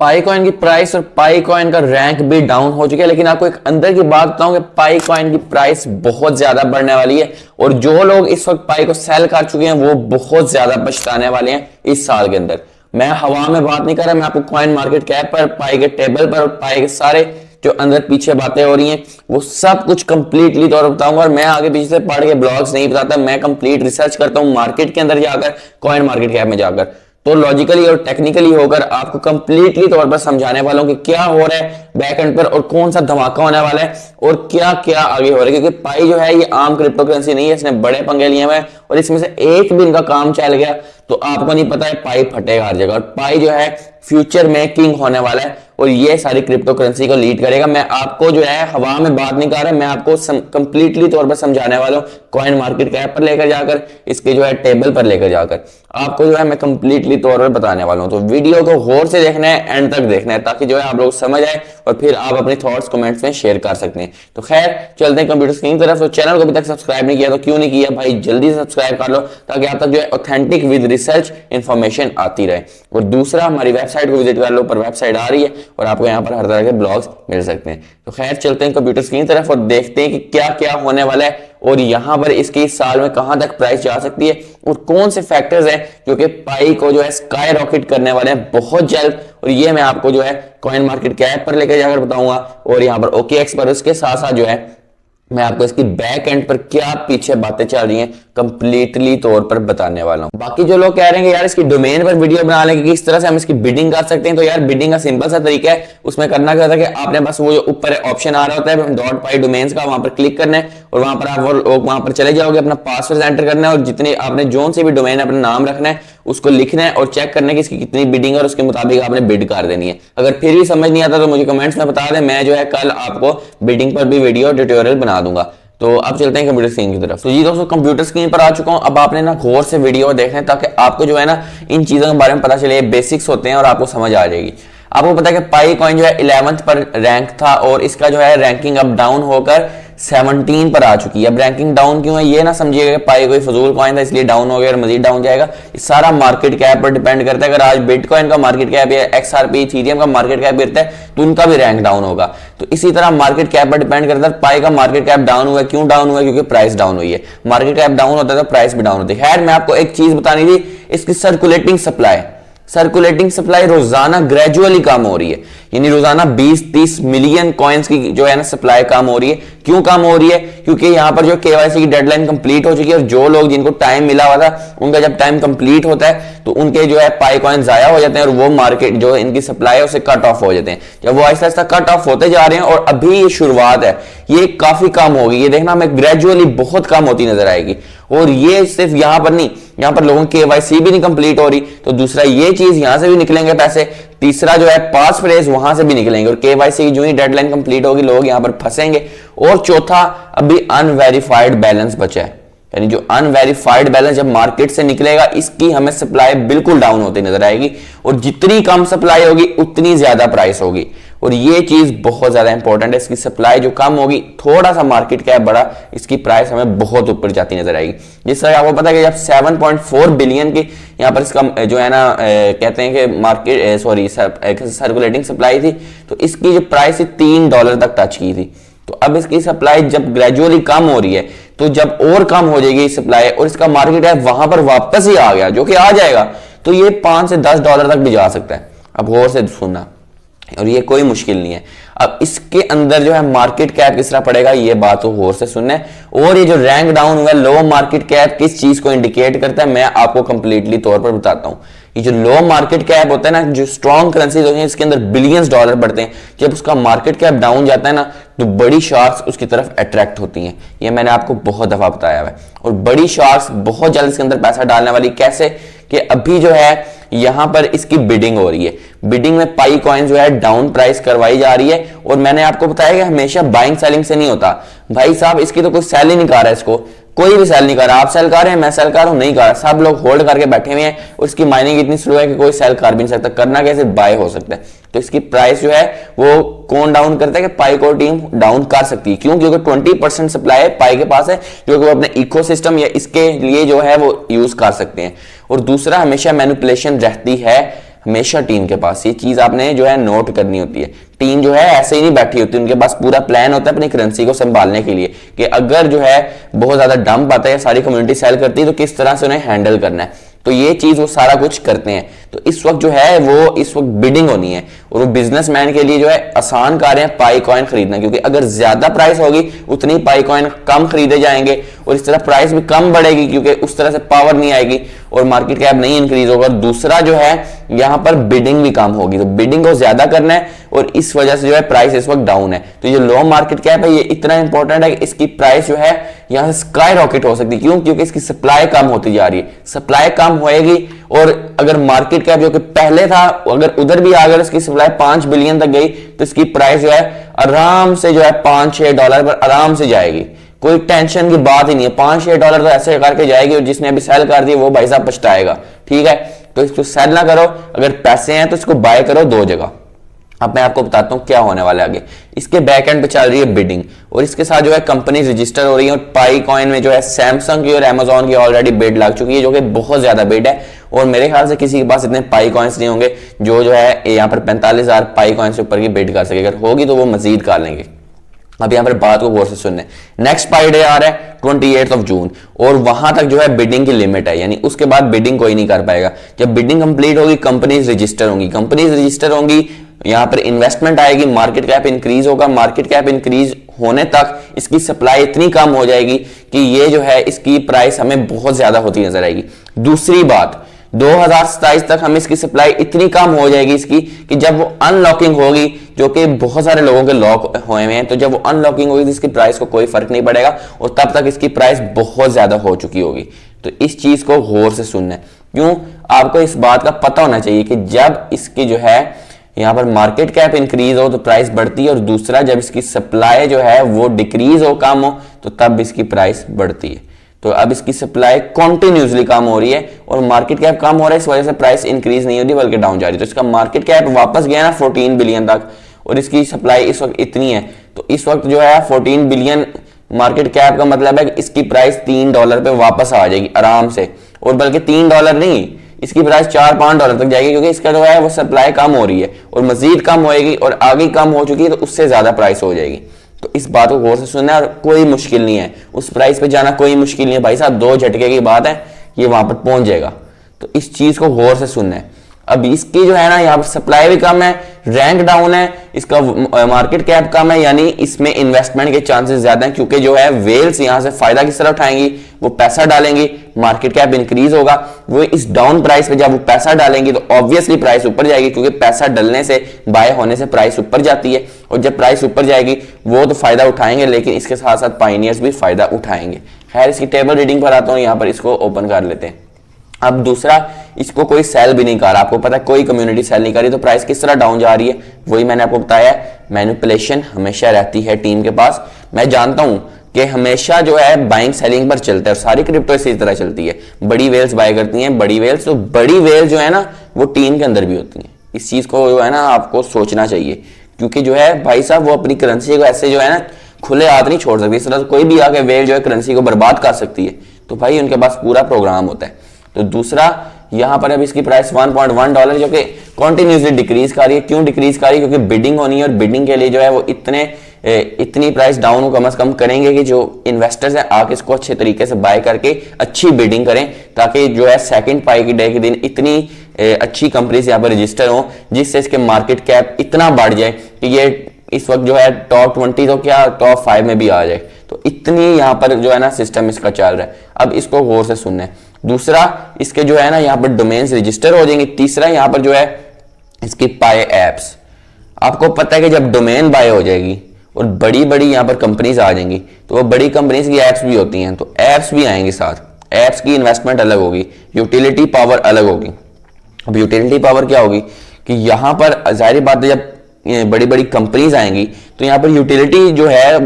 पाई coin की price और पाई coin का रैंक भी डाउन हो चुका है, लेकिन आपको एक अंदर की बात बताऊं कि पाई कॉइन की प्राइस बहुत ज्यादा बढ़ने वाली है और जो लोग इस वक्त पाई को सेल कर चुके हैं वो बहुत ज्यादा पछताने वाले हैं इस साल के अंदर। मैं हवा में बात नहीं कर रहा, मैं आपको कॉइन मार्केट कैप पर, पाई के टेबल पर और पाई के सारे जो अंदर पीछे बातें हो रही हैं वो सब कुछ कंप्लीटली तौर पर बताऊंगा। और मैं आगे पीछे से पढ़ के ब्लॉग्स नहीं बताता, मैं कंप्लीट रिसर्च करता हूं मार्केट के अंदर जाकर, कॉइन मार्केट कैप में जाकर, तो लॉजिकली और टेक्निकली होकर आपको कंप्लीटली तौर पर समझाने वाला हूं कि क्या हो रहा है बैक एंड पर और कौन सा धमाका होने वाला है और क्या क्या आगे हो रहा है। क्योंकि पाई जो है ये आम क्रिप्टो करेंसी नहीं है, इसने बड़े पंगे लिए हुए हैं और इसमें से एक भी इनका काम चल गया तो आपको नहीं पता है पाई फटेगा हर जगह। और पाई जो है फ्यूचर में किंग होने वाला है और ये सारी क्रिप्टो करेंसी को लीड करेगा। मैं आपको जो है हवा में बात नहीं कर रहा, मैं आपको कंप्लीटली तौर पर समझाने वाला हूं, कॉइन मार्केट कैप पर लेकर जाकर, इसके जो है टेबल पर लेकर जाकर आपको जो है मैं कंप्लीटली तौर पर बताने वाला हूं। तो वीडियो को गौर से देखना है, एंड तक देखना है, ताकि जो है आप लोग समझ आए और फिर आप अपने थॉट्स कमेंट्स में शेयर कर सकते हैं। तो खैर चलते हैं कंप्यूटर स्क्रीन की तरफ। तो चैनल को अभी तक सब्सक्राइब नहीं किया तो क्यों नहीं किया भाई, जल्दी से सब्सक्राइब कर लो ताकि आप तक जो है ऑथेंटिक विद रिसर्च इंफॉर्मेशन आती रहे। और दूसरा, हमारी वेबसाइट को विजिट कर लो, पर वेबसाइट आ रही है और आपको यहाँ पर हर तरह के ब्लॉग्स मिल सकते हैं। तो खैर चलते हैं कंप्यूटर स्क्रीन की तरफ और देखते हैं कि क्या क्या होने वाला है और यहाँ पर इसके इस साल में कहां तक प्राइस जा सकती है और कौन से फैक्टर्स हैं जो कि पाई को जो है स्काई रॉकेट करने वाले हैं बहुत जल्द। और ये मैं आपको जो है कॉइन मार्केट कैप पर लेकर जाकर बताऊंगा और यहाँ पर OKX पर। उसके साथ साथ जो है मैं आपको इसकी बैक एंड पर क्या पीछे बातें चल रही हैं कंप्लीटली तौर पर बताने वाला हूं। बाकी जो लोग कह रहे हैं कि यार इसकी डोमेन पर वीडियो बना लेंगे, किस तरह से हम इसकी बिडिंग कर सकते हैं, तो यार बिडिंग का सिंपल सा तरीका है। उसमें करना क्या था कि आपने बस वो जो ऊपर ऑप्शन आ रहा होता है .py डोमेन्स का, वहां पर क्लिक करना है और वहां पर आप वहां पर चले जाओगे, अपना पासवर्ड एंटर करना है और जितने आपने जोन से भी डोमेन अपना नाम रखना है उसको लिखना है और चेक करना है कि इसकी कितनी बिडिंग है और उसके मुताबिक आपने बिड कर देनी है। अगर फिर भी समझ नहीं आता तो मुझे कमेंट्स में बता दें, मैं जो है कल आपको बिडिंग पर भी वीडियो ट्यूटोरियल बना दूंगा। तो अब चलते हैं कंप्यूटर स्क्रीन की तरफ। तो जी दोस्तों, कंप्यूटर स्क्रीन पर आ चुका हूं। अब आपने ना गौर से वीडियो देखना है ताकि आपको जो है ना इन चीजों के बारे में पता चले, बेसिक्स होते हैं और आपको समझ आ जाएगी। आपको पता है कि पाई कॉइन जो है 11th पर रैंक था और इसका जो है रैंकिंग अब डाउन होकर 17 पर आ चुकी है। अब रैंकिंग डाउन क्यों है ये ना समझिएगा, पाई कोई फजूल कॉइन था इसलिए डाउन हो गया और मजीद डाउन जाएगा। ये सारा मार्केट कैप पर डिपेंड करता है। अगर आज बिटकॉइन का मार्केट कैप या XRP इथेरियम का मार्केट कैप गिरता है तो उनका भी रैंक डाउन होगा। तो इसी तरह मार्केट कैप पर डिपेंड करता है। पाई का मार्केट कैप डाउन हुआ, क्यों डाउन हुआ? क्योंकि प्राइस डाउन हुई है। मार्केट कैप डाउन होता है तो प्राइस भी डाउन होती है। खैर मैं आपको एक चीज बतानी थी, इसकी सर्कुलेटिंग सप्लाई रोजाना ग्रेजुअली कम हो रही है, यानी रोजाना 20-30 मिलियन कॉइन्स की जो है ना सप्लाई कम हो रही है। क्यों कम हो रही है? क्योंकि यहां पर जो KYC की डेडलाइन कंप्लीट हो चुकी है और जो लोग जिनको टाइम मिला हुआ था उनका जब टाइम कंप्लीट होता है तो उनके जो है पाई कॉइन जाया हो जाते हैं और वो मार्केट जो इनकी सप्लाई है उसे कट ऑफ हो जाते हैं। जब वो आहिस्ता आहिस्ता कट ऑफ होते जा रहे हैं और अभी ये शुरुआत है, ये काफी कम होगी, ये देखना हमें ग्रेजुअली बहुत कम होती नजर आएगी। और ये सिर्फ यहां पर नहीं, यहां पर लोगों की KYC भी नहीं कंप्लीट हो रही, तो दूसरा ये चीज यहां से भी निकलेंगे पैसे, तीसरा जो है पास फ्रेज वहां से भी निकलेंगे और KYC की जो ही डेडलाइन कंप्लीट होगी लोग यहां पर फंसेंगे। और चौथा, अभी अनवेरिफाइड बैलेंस बचा है, यानी जो अनवेरिफाइड बैलेंस जब मार्केट से निकलेगा इसकी हमें सप्लाई बिल्कुल डाउन होती नजर आएगी और जितनी कम सप्लाई होगी उतनी ज्यादा प्राइस होगी। और ये चीज बहुत ज्यादा इंपॉर्टेंट है, इसकी सप्लाई जो कम होगी, थोड़ा सा मार्केट कैप बढ़ा, इसकी प्राइस हमें बहुत ऊपर जाती नजर आएगी। जिस तरह आपको पता है कि जब 7.4 बिलियन की यहाँ पर इसका जो है ना कहते हैं कि मार्केट सर्कुलेटिंग सप्लाई थी तो इसकी जो प्राइस थी $3 तक टच की थी। तो अब इसकी सप्लाई जब ग्रेजुअली कम हो रही है तो जब और कम हो जाएगी सप्लाई और इसका मार्केट कैप वहां पर वापस ही आ गया, जो कि आ जाएगा, तो ये $5 से $10 तक भी जा सकता है। अब गौर से सुनना, और ये कोई मुश्किल नहीं है। अब इसके अंदर जो है मार्केट कैप किस तरह पड़ेगा ये बात तो गौर से सुनना है। और ये जो रैंक डाउन हुआ है, लो मार्केट कैप किस चीज को इंडिकेट करता है मैं आपको कंप्लीटली तौर पर बताता हूं। ये जो लो मार्केट कैप होता है ना, जो स्ट्रॉन्ग करेंसीज होती है इसके अंदर बिलियंस डॉलर बढ़ते हैं, जब उसका मार्केट कैप डाउन जाता है ना तो बड़ी शार्क्स उसकी तरफ अट्रैक्ट होती हैं। ये मैंने आपको बहुत दफा बताया है। और बड़ी शार्क्स बहुत जल्द इसके अंदर पैसा डालने वाली, कैसे कि अभी जो है यहां पर इसकी बिडिंग हो रही है, बिडिंग में पाई कॉइन जो है डाउन प्राइस करवाई जा रही है। और मैंने आपको बताया कि हमेशा बाइंग सेलिंग से नहीं होता भाई साहब, इसकी तो कोई सेल ही नहीं कर रहा है, इसको कोई भी सेल नहीं कर रहा। आप सेल कर रहे हैं, मैं सेल कर रहा हूं, नहीं कर रहा, सब लोग होल्ड करके बैठे हुए हैं। उसकी माइनिंग इतनी स्लो है कि कोई सेल कर भी नहीं सकता, करना कैसे, बाय हो सकता है। तो इसकी प्राइस जो है वो कौन डाउन करता है कि पाई को टीम डाउन कर सकती है। क्यों? क्योंकि 20% सप्लाई पाई के पास है जो कि वो अपने इकोसिस्टम या इसके लिए जो है वो यूज कर सकते हैं। और दूसरा, हमेशा मैनिपुलेशन रहती है हमेशा टीम के पास। ये चीज आपने जो है नोट करनी होती है। टीम जो है ऐसे ही नहीं बैठी होती, उनके पास पूरा प्लान होता है अपनी करेंसी को संभालने के लिए कि अगर जो है बहुत ज्यादा डंप आता है, सारी कम्युनिटी सेल करती है, तो किस तरह से उन्हें हैंडल करना है। तो ये चीज वो सारा कुछ करते हैं। तो इस वक्त जो है वो इस वक्त बिडिंग होनी है, और वो बिजनेसमैन के लिए जो है आसान कार्य है पाई कॉइन खरीदना, क्योंकि अगर ज्यादा प्राइस होगी उतनी पाई कॉइन कम खरीदे जाएंगे, और इस तरह प्राइस भी कम बढ़ेगी क्योंकि उस तरह से पावर नहीं आएगी और मार्केट कैप नहीं इंक्रीज होगा। दूसरा जो है यहां पर बिडिंग भी कम होगी, तो बिडिंग को ज्यादा करना है और इस वजह से जो है प्राइस इस वक्त डाउन है। तो ये लो मार्केट कैप है, ये इतना इंपॉर्टेंट है कि इसकी प्राइस जो है यहां से स्काई रॉकेट हो सकती है। क्यों? क्योंकि इसकी सप्लाई कम होती जा रही है, सप्लाई कम होएगी, और अगर मार्केट कैप जो कि पहले था अगर उधर भी अगर इसकी सप्लाई 5 बिलियन तक गई तो इसकी प्राइस जो है आराम से जो है $5-6 पर आराम से जाएगी। कोई टेंशन की बात ही नहीं है, $5-6 तो ऐसे करके जाएगी, और जिसने अभी सेल कर दी वो भाई साहब पछताएगा। ठीक है, तो इसको सेल ना करो, अगर पैसे हैं तो इसको बाय करो 2 जगह। अब मैं आपको बताता हूं क्या होने वाला है आगे। इसके बैक एंड पे चल रही है बिडिंग, और इसके साथ जो है कंपनी रजिस्टर हो रही है, और पाई कॉइन में जो है सैमसंग की और अमेजोन की ऑलरेडी बिड लग चुकी है, जो कि बहुत ज्यादा बिड है, और मेरे ख्याल से किसी के पास इतने पाई कॉइन्स नहीं होंगे जो है यहाँ पर 45,000 पाई कॉइन से ऊपर की बिड कर सके। अगर होगी तो वो मजीद कर लेंगे। अब यहाँ पर बात को गौर से सुनने, नेक्स्ट पाई डे आ रहा है 28 जून, और वहां तक जो है बिडिंग की लिमिट है, यानी उसके बाद बिडिंग कोई नहीं कर पाएगा। जब बिडिंग कंप्लीट होगी कंपनीज रजिस्टर होंगी, कंपनीज रजिस्टर होंगी, यहां पर इन्वेस्टमेंट आएगी, मार्केट कैप इंक्रीज होगा। मार्केट कैप इंक्रीज होने तक इसकी सप्लाई इतनी कम हो जाएगी कि ये जो है इसकी प्राइस हमें बहुत ज्यादा होती नजर आएगी। दूसरी बात, 2027 तक हमें इसकी सप्लाई इतनी कम हो जाएगी इसकी कि जब वो अनलॉकिंग होगी, जो कि बहुत सारे लोगों के लॉक हुए हैं, तो जब वो अनलॉकिंग होगी तो इसकी प्राइस को कोई फर्क नहीं पड़ेगा, और तब तक इसकी प्राइस बहुत ज्यादा हो चुकी होगी। तो इस चीज को गौर से सुनना है। क्यों? आपको इस बात का पता होना चाहिए कि जब इसकी जो है यहां पर मार्केट कैप इंक्रीज हो तो प्राइस बढ़ती है, और दूसरा जब इसकी सप्लाई जो है वो डिक्रीज हो, कम हो, तो तब इसकी प्राइस बढ़ती है। तो अब इसकी सप्लाई कॉन्टिन्यूसली कम हो रही है और मार्केट कैप कम हो रहा है, इस वजह से प्राइस इंक्रीज नहीं होती बल्कि डाउन जा रही है। तो इसका मार्केट कैप वापस गया ना 14 बिलियन तक, और इसकी सप्लाई इस वक्त इतनी है, तो इस वक्त जो है 14 बिलियन मार्केट कैप का मतलब है कि इसकी प्राइस $3 पे वापस आ जाएगी आराम से, और बल्कि $3 नहीं, इसकी प्राइस $4-5 तक जाएगी, क्योंकि इसका जो है वो सप्लाई कम हो रही है और मजीद कम होएगी, और आगे कम हो चुकी है तो उससे ज्यादा प्राइस हो जाएगी। तो इस बात को गौर से सुनना है, और कोई मुश्किल नहीं है उस प्राइस पे जाना, कोई मुश्किल नहीं है भाई साहब, 2 झटके की बात है, ये वहां पर पहुंच जाएगा। तो इस चीज को गौर से सुनना है। अब इसकी जो है ना यहाँ पर सप्लाई भी कम है, रैंक डाउन है, इसका मार्केट कैप कम है, यानी इसमें इन्वेस्टमेंट के चांसेस ज्यादा हैं, क्योंकि जो है वेल्स यहां से फायदा किस तरह उठाएंगी, वो पैसा डालेंगी, मार्केट कैप इंक्रीज होगा, वो इस डाउन प्राइस पे जब वो पैसा डालेंगी तो ऑब्वियसली प्राइस ऊपर जाएगी, क्योंकि पैसा डलने से, बाय होने से प्राइस ऊपर जाती है, और जब प्राइस ऊपर जाएगी वो तो फायदा उठाएंगे, लेकिन इसके साथ साथ पायनियर्स भी फायदा उठाएंगे। खैर, इसकी टेबल रीडिंग पर आता हूं, यहाँ पर इसको ओपन कर लेते हैं। अब दूसरा, इसको कोई सेल भी नहीं कर रहा, आपको पता है कोई कम्युनिटी सेल नहीं कर रही, तो प्राइस किस तरह डाउन जा रही है, वही मैंने आपको बताया। मैनिपुलेशन हमेशा रहती है टीम के पास। मैं जानता हूं कि हमेशा जो है बाइंग सेलिंग पर चलता है, और सारी क्रिप्टो इसी तरह चलती है, बड़ी वेल्स बाय करती हैं, बड़ी वेल्स, तो बड़ी वेल्स जो है ना वो टीम के अंदर भी होती हैं। इस चीज को जो है ना आपको सोचना चाहिए, क्योंकि जो है भाई साहब वो अपनी करेंसी को ऐसे जो है ना खुले हाथ नहीं छोड़ सकती, इस तरह से कोई भी आके वेल जो है करेंसी को बर्बाद कर सकती है, तो भाई उनके पास पूरा प्रोग्राम होता है। तो दूसरा, यहां पर अब इसकी प्राइस $1.1 जो कि कॉन्टिन्यूसली डिक्रीज कर रही है। क्यों डिक्रीज कर रही है? क्योंकि बिडिंग होनी है, और बिडिंग के लिए जो है वो इतनी प्राइस डाउन कम से कम करेंगे कि जो इन्वेस्टर्स हैं आके इसको अच्छे तरीके से बाय करके अच्छी बिडिंग करें, ताकि जो है सेकंड पाई की डे के दिन इतनी अच्छी कंपनीज यहाँ पर रजिस्टर हो, जिससे इसके मार्केट कैप इतना बढ़ जाए कि ये इस वक्त जो है टॉप 20 तो क्या टॉप 5 में भी आ जाए। तो इतनी यहाँ पर जो है ना सिस्टम इसका चल रहा है। अब इसको गौर से सुनना है। दूसरा, इसके जो है ना यहाँ पर डोमेन्स रजिस्टर हो जाएंगे। तीसरा, यहाँ पर जो है इसकी पाई एप्स, आपको पता है कि जब डोमेन बाय हो जाएगी और बड़ी बड़ी यहाँ पर कंपनीज आ जाएंगी, तो वो बड़ी कंपनीज की एप्स भी होती हैं, तो एप्स भी आएंगे साथ। एप्स की इन्वेस्टमेंट अलग होगी, यूटिलिटी पावर अलग होगी। अब यूटिलिटी पावर क्या होगी कि यहाँ पर जाहिर बात है जब बड़ी बड़ी कंपनीज आएंगी तो यहाँ पर यूटिलिटी जो है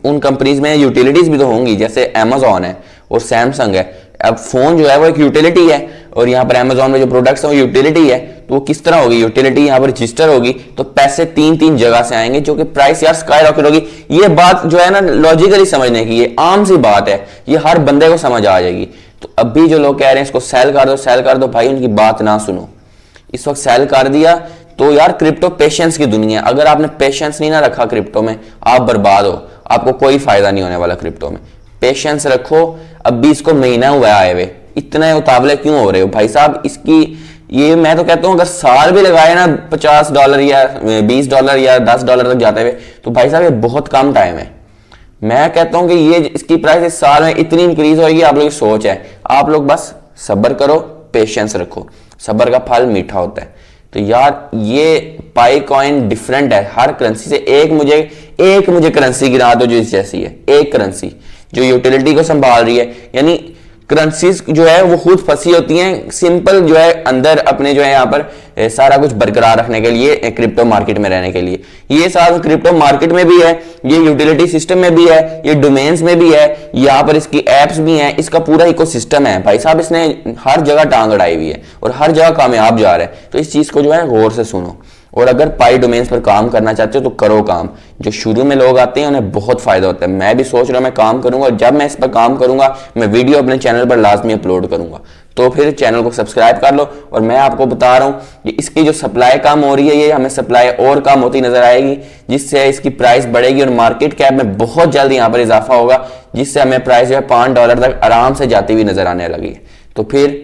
उन कंपनीज में यूटिलिटीज भी तो होंगी, जैसे अमेजोन है और सैमसंग है। अब फोन जो है वो एक यूटिलिटी है, और यहाँ पर अमेजोन में जो प्रोडक्ट्स है वो यूटिलिटी है, तो वो किस तरह होगी? यूटिलिटी यहाँ पर रजिस्टर होगी, तो पैसे 3-3 जगह से आएंगे, जो कि प्राइस यार स्काई रॉकेट होगी। ये बात जो है ना लॉजिकली समझने की, ये आम सी बात है, ये हर बंदे को समझ आ जाएगी। तो अभी जो लोग कह रहे हैं इसको सेल कर दो, सेल कर दो, भाई उनकी बात ना सुनो। इस वक्त सेल कर दिया तो यार क्रिप्टो पेशेंस की दुनिया है। अगर आपने पेशेंस नहीं ना रखा क्रिप्टो में, आप बर्बाद हो, आपको कोई फायदा नहीं होने वाला क्रिप्टो में। पेशेंस रखो। अब भी इसको महीना हुआ है आए हुए, इतने उतावले क्यों हो रहे हो भाई साहब? इसकी ये मैं तो कहता हूं अगर साल भी लगाए ना $50 या $20 या $10 तक जाते हुए, तो भाई साहब ये बहुत कम टाइम है। मैं कहता हूं कि ये इसकी प्राइस इस साल में इतनी इंक्रीज होगी, आप लोग की सोच है। आप लोग बस सब्र करो, पेशेंस रखो, सब्र का फल मीठा होता है। तो यार ये पाई कॉइन डिफरेंट है हर करेंसी से। एक मुझे करेंसी गिरा दो जो इस जैसी है, एक करेंसी जो यूटिलिटी को संभाल रही है। यानी करेंसीज जो है वो खुद फंसी होती हैं, सिंपल जो है अंदर अपने जो है यहाँ पर सारा कुछ बरकरार रखने के लिए, क्रिप्टो मार्केट में रहने के लिए। ये सारा क्रिप्टो मार्केट में भी है, ये यूटिलिटी सिस्टम में भी है, ये डोमेन्स में भी है, यहाँ पर इसकी एप्स भी हैं, इसका पूरा इकोसिस्टम है भाई साहब। इसने हर जगह टांग अड़ाई हुई है और हर जगह कामयाब जा रहा है। तो इस चीज को जो है गौर से सुनो, और अगर पाई डोमेन्स पर काम करना चाहते हो तो करो काम। जो शुरू में लोग आते हैं उन्हें बहुत फायदा होता है। मैं भी सोच रहा हूं मैं काम करूंगा, और जब मैं इस पर काम करूंगा मैं वीडियो अपने चैनल पर लाजमी अपलोड करूंगा। तो फिर चैनल को सब्सक्राइब कर लो। और मैं आपको बता रहा हूं कि इसकी जो सप्लाई कम हो रही है, ये हमें सप्लाई और कम होती नजर आएगी, जिससे इसकी प्राइस बढ़ेगी और मार्केट कैप में बहुत जल्द यहाँ पर इजाफा होगा, जिससे हमें प्राइस जो है $5 तक आराम से जाती हुई नजर आने लगी है। तो फिर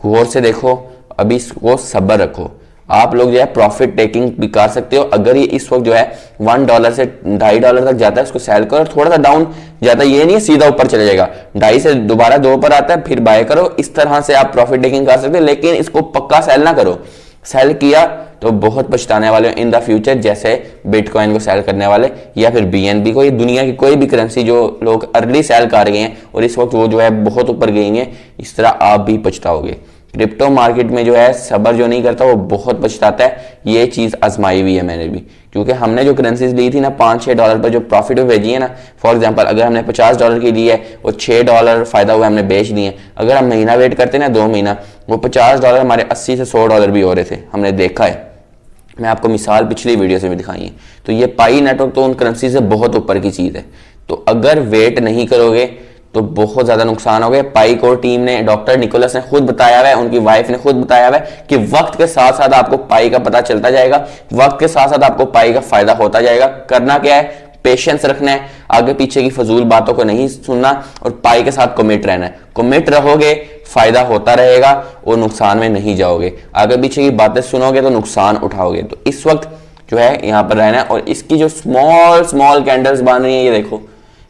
गौर से देखो, अभी इसको सब्र रखो। आप लोग जो है प्रॉफिट टेकिंग भी कर सकते हो। अगर ये इस वक्त जो है $1 से $2.5 तक जाता है, उसको सेल करो। थोड़ा सा डाउन जाता है, ये नहीं है सीधा ऊपर चले जाएगा, 2.5 से दोबारा 2 पर आता है, फिर बाय करो। इस तरह से आप प्रॉफिट टेकिंग कर सकते हो, लेकिन इसको पक्का सेल ना करो। सेल किया तो बहुत पछताने वाले हो इन द फ्यूचर, जैसे बिटकॉइन को सेल करने वाले या फिर BNB को। ये दुनिया की कोई भी करेंसी जो लोग अर्ली सेल कर गए हैं और इस वक्त वो जो है बहुत ऊपर गई है, इस तरह आप भी पछताओगे। क्रिप्टो मार्केट में जो है सब्र जो नहीं करता वो बहुत पछताता है। ये चीज आजमाई हुई है मैंने भी, क्योंकि हमने जो करेंसीज ली थी ना $5-6 पर जो प्रॉफिट में भेजी है ना, फॉर एग्जांपल अगर हमने $50 की ली है और $6 फायदा हुआ हमने बेच दिए, अगर हम महीना वेट करते ना 2 महीना, वो $50 हमारे $80 से $100 भी हो रहे थे, हमने देखा है। मैं आपको मिसाल पिछली वीडियो से भी दिखाई है। तो ये पाई नेटवर्क तो उन करेंसी से बहुत ऊपर की चीज है। तो अगर वेट नहीं करोगे तो बहुत ज्यादा नुकसान हो गया। पाई कोर टीम ने, डॉक्टर निकोलस ने खुद बताया हुआ है, उनकी वाइफ ने खुद बताया हुआ है कि वक्त के साथ साथ आपको पाई का पता चलता जाएगा, वक्त के साथ साथ आपको पाई का फायदा होता जाएगा। करना क्या है, पेशेंस रखना है, आगे पीछे की फजूल बातों को नहीं सुनना और पाई के साथ कमिट रहना है। कमिट रहोगे, फायदा होता रहेगा और नुकसान में नहीं जाओगे। आगे पीछे की बातें सुनोगे तो नुकसान उठाओगे। तो इस वक्त जो है यहाँ पर रहना है। और इसकी जो स्मॉल स्मॉल कैंडल्स बन रही है, ये देखो,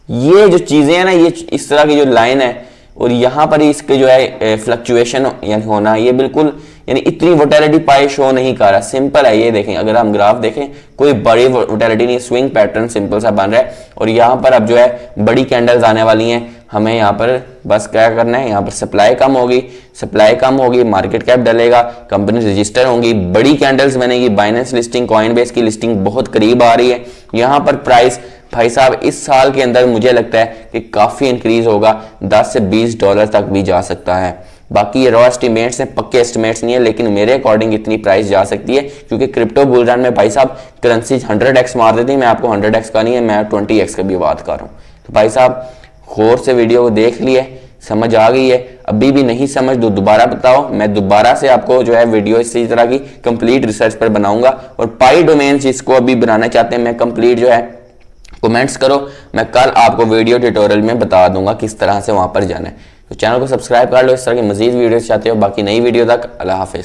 ये जो चीजें हैं ना, ये इस तरह की जो लाइन है और यहाँ पर इसके जो है फ्लक्चुएशन यानी होना, ये बिल्कुल यानी इतनी वोटेलिटी पाई शो नहीं कर रहा। सिंपल है, ये देखें, अगर हम ग्राफ देखें कोई बड़ी वोटेलिटी नहीं, स्विंग पैटर्न सिंपल सा बन रहा है। और यहाँ पर अब जो है बड़ी कैंडल्स आने वाली हैं। हमें यहाँ पर बस क्या करना है, यहाँ पर सप्लाई कम होगी, सप्लाई कम होगी, मार्केट कैप डलेगा, कंपनी रजिस्टर होंगी, बड़ी कैंडल्स बनेगी, बाइनेंस लिस्टिंग, कॉइनबेस की लिस्टिंग बहुत करीब आ रही है। यहाँ पर प्राइस भाई साहब इस साल के अंदर मुझे लगता है कि काफी इंक्रीज होगा, $10 से $20 तक भी जा सकता है। बाकी ये रॉ एस्टिमेट्स हैं, पक्के एस्टिमेट्स नहीं है, लेकिन मेरे अकॉर्डिंग इतनी प्राइस जा सकती है, क्योंकि क्रिप्टो बुल रन में भाई साहब करेंसी 100x मार देती है। मैं आपको 100x का नहीं है, मैं 20x का भी बात कर रहा हूँ। तो भाई साहब गौर से वीडियो को देख लिए, समझ आ गई है, अभी भी नहीं समझ तो दोबारा बताओ, मैं दोबारा से आपको जो है वीडियो इसी तरह की कंप्लीट रिसर्च पर बनाऊंगा। और पाई डोमेन जिसको अभी बनाना चाहते हैं, मैं कंप्लीट जो है कमेंट्स करो, मैं कल आपको वीडियो ट्यूटोरियल में बता दूंगा किस तरह से वहां पर जाना है। तो चैनल को सब्सक्राइब कर लो इस तरह की मजीद वीडियोस चाहते हो। बाकी नई वीडियो तक अल्लाह हाफिज।